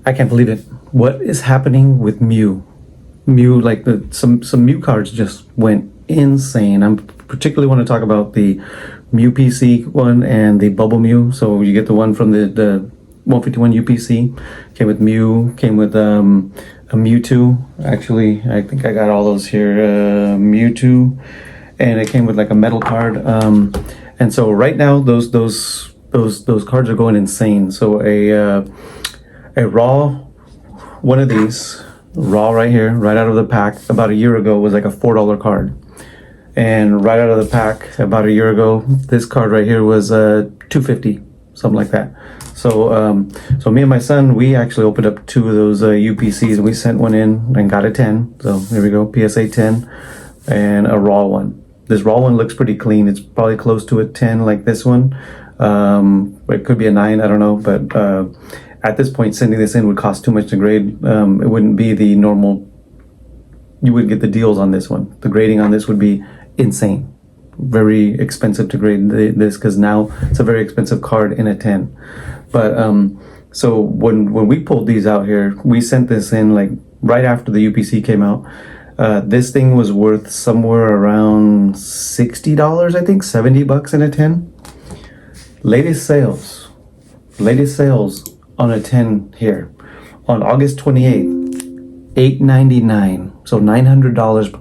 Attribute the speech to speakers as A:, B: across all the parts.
A: I can't believe it. What is happening with Mew? Mew, like some Mew cards just went insane. I'm particularly want to talk about the Mew PC one and the Bubble Mew. So you get the one from the 151 UPC. Came with Mew, came with a Mewtwo. Actually, I think I got all those here. Mewtwo, and it came with like a metal card. And so right now those cards are going insane. So a raw one of these raw right here, right out of the pack, about a year ago was like a $4 card. And right out of the pack about a year ago, this card right here was $2.50, something like that. So so me and my son, we actually opened up two of those UPCs, and we sent one in and got a 10. So here we go, PSA 10 and a raw one. This raw one looks pretty clean. It's probably close to a 10 like this one. It could be a 9, I don't know, but at this point, sending this in would cost too much to grade. It wouldn't be the normal, you wouldn't get the deals on this one. The grading on this would be insane. Very expensive to grade this, because now it's a very expensive card in a 10. But so when we pulled these out here, we sent this in like right after the UPC came out. This thing was worth somewhere around $60, I think, $70 in a 10. Latest sales on a 10 here on August 28th, $899, so $900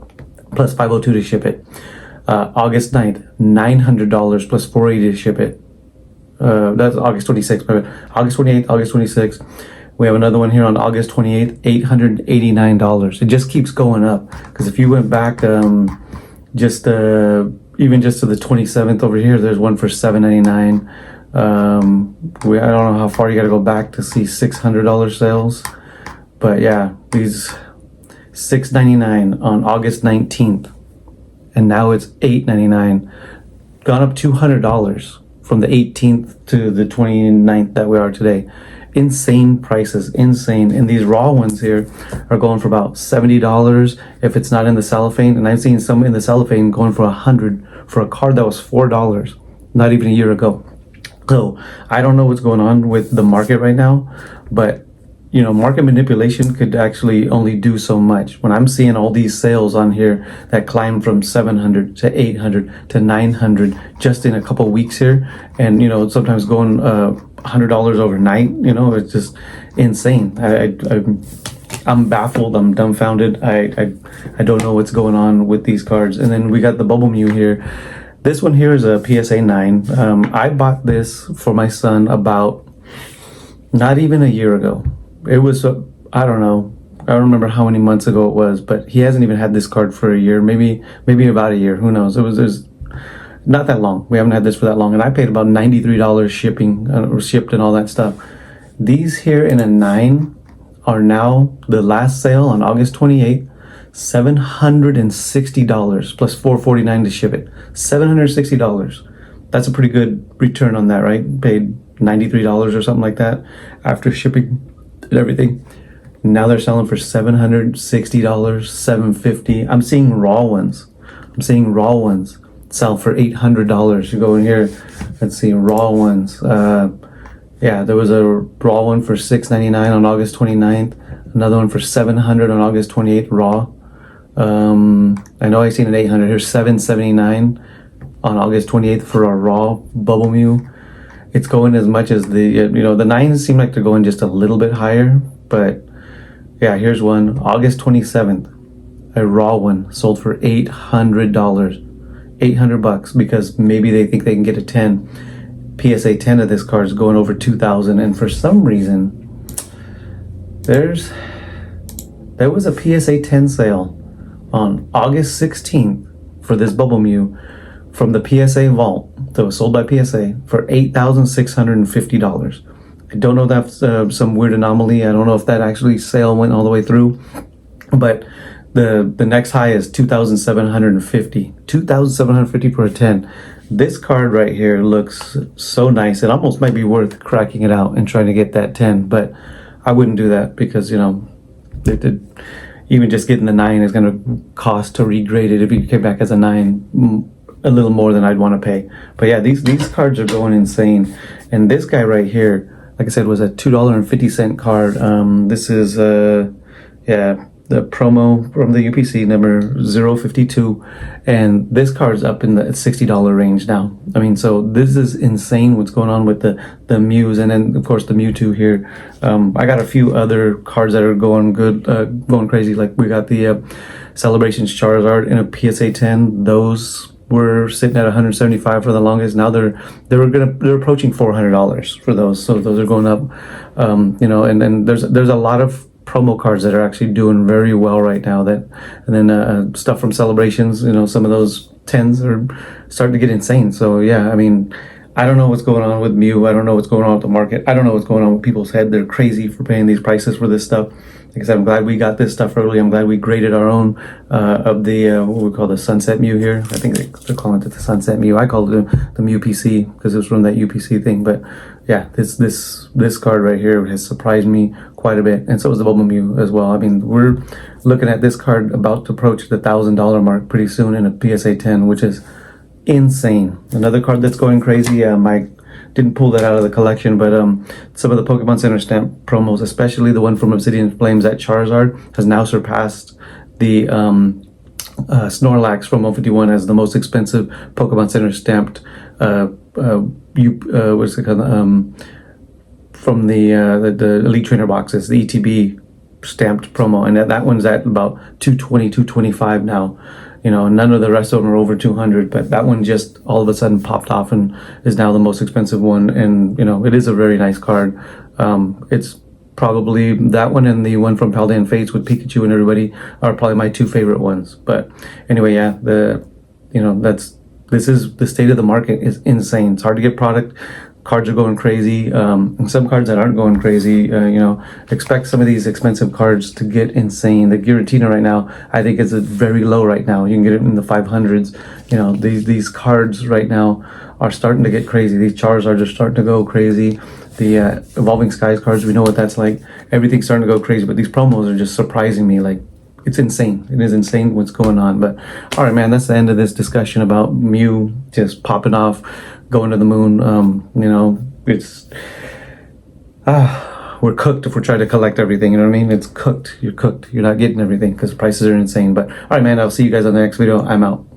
A: plus $502 to ship it. August 9th, $900 plus $480 to ship it. That's August 26th, but August 28th, August 26th. We have another one here on August 28th, $889. It just keeps going up, because if you went back even just to the 27th over here, there's one for $799. I don't know how far you got to go back to see $600 sales, but yeah, these $699 on August 19th, and now it's $899, gone up $200 from the 18th to the 29th that we are today. Insane prices, insane. And these raw ones here are going for about $70 if it's not in the cellophane, and I've seen some in the cellophane going for $100 for a card that was $4 not even a year ago. So I don't know what's going on with the market right now, but you know, market manipulation could actually only do so much. When I'm seeing all these sales on here that climb from 700 to 800 to 900 just in a couple weeks here, and you know, sometimes going $100 overnight, you know, it's just insane. I'm baffled. I'm dumbfounded. I don't know what's going on with these cards. And then we got the Bubble Mew here. This one here is a PSA 9. I bought this for my son about not even a year ago. It was, I don't know. I don't remember how many months ago it was, but he hasn't even had this card for a year, maybe about a year. Who knows? It was not that long. We haven't had this for that long. And I paid about $93 shipping, shipped and all that stuff. These here in a 9 are now, the last sale on August 28th, $760 plus $449 to ship it. $760. That's a pretty good return on that, right? Paid $93 or something like that after shipping and everything. Now they're selling for $760, $750. I'm seeing raw ones sell for $800. You go in here, let's see, raw ones. Yeah, there was a raw one for $699 on August 29th. Another one for $700 on August 28th, raw. I know I seen an $800. Here's $779 on August 28th for a raw Bubble Mew. It's going as much as the, you know, the 9s seem like they're going just a little bit higher, but yeah, here's one, August 27th, a raw one sold for $800, $800, because maybe they think they can get a 10. PSA 10 of this card is going over 2,000, and for some reason, there was a PSA 10 sale on August 16th for this Bubble Mew from the PSA vault that was sold by PSA for $8,650. I don't know if that's some weird anomaly. I don't know if that actually sale went all the way through, but the next high is $2,750. $2,750 for a 10. This card right here looks so nice. It almost might be worth cracking it out and trying to get that 10, but I wouldn't do that because, you know, even just getting the 9 is going to cost to regrade it if you came back as a 9 a little more than I'd want to pay. But yeah, these cards are going insane. And this guy right here, like I said, was a $2.50 card. This is yeah, the promo from the UPC number 052, and this card's up in the $60 range now. I mean, so this is insane what's going on with the Mews, and then of course the Mewtwo here. I got a few other cards that are going good, going crazy. Like we got the Celebrations Charizard in a PSA 10. Those were sitting at 175 for the longest. Now they're approaching $400 for those. So those are going up. You know, and then there's a lot of promo cards that are actually doing very well right now. And then stuff from Celebrations. You know, some of those 10s are starting to get insane. So yeah, I mean, I don't know what's going on with Mew. I don't know what's going on with the market. I don't know what's going on with people's head. They're crazy for paying these prices for this stuff. Like I said, I'm glad we got this stuff early. I'm glad we graded our own of the what we call the Sunset Mew here. I think they're calling it the Sunset Mew. I called it the Mew PC because it was from that UPC thing. But yeah, this card right here has surprised me quite a bit, and so is the Bubble Mew as well. I mean, we're looking at this card about to approach the $1,000 mark pretty soon in a PSA 10, which is insane. Another card that's going crazy. I didn't pull that out of the collection, but some of the Pokemon Center stamp promos, especially the one from Obsidian Flames at Charizard, has now surpassed the Snorlax from 051 as the most expensive Pokemon Center stamped what's it called, from the Elite Trainer boxes, the ETB stamped promo, and that one's at about 220, 225 now. You know, none of the rest of them are over 200, but that one just all of a sudden popped off and is now the most expensive one. And, you know, it is a very nice card. It's probably that one and the one from Paldean Fates with Pikachu and everybody are probably my two favorite ones. But anyway, yeah, this is the state of the market is insane. It's hard to get product. Cards are going crazy, and some cards that aren't going crazy, you know, expect some of these expensive cards to get insane. The Giratina right now, I think is very low right now. You can get it in the 500s. You know, these cards right now are starting to get crazy. These Charizards are starting to go crazy. The Evolving Skies cards, we know what that's like. Everything's starting to go crazy, but these promos are just surprising me. Like, it's insane. It is insane what's going on. But all right, man, that's the end of this discussion about Mew just popping off, going to the moon. You know, it's we're cooked if we're trying to collect everything. You know what I mean? It's cooked. You're cooked. You're not getting everything because prices are insane. But all right, man, I'll see you guys on the next video. I'm out.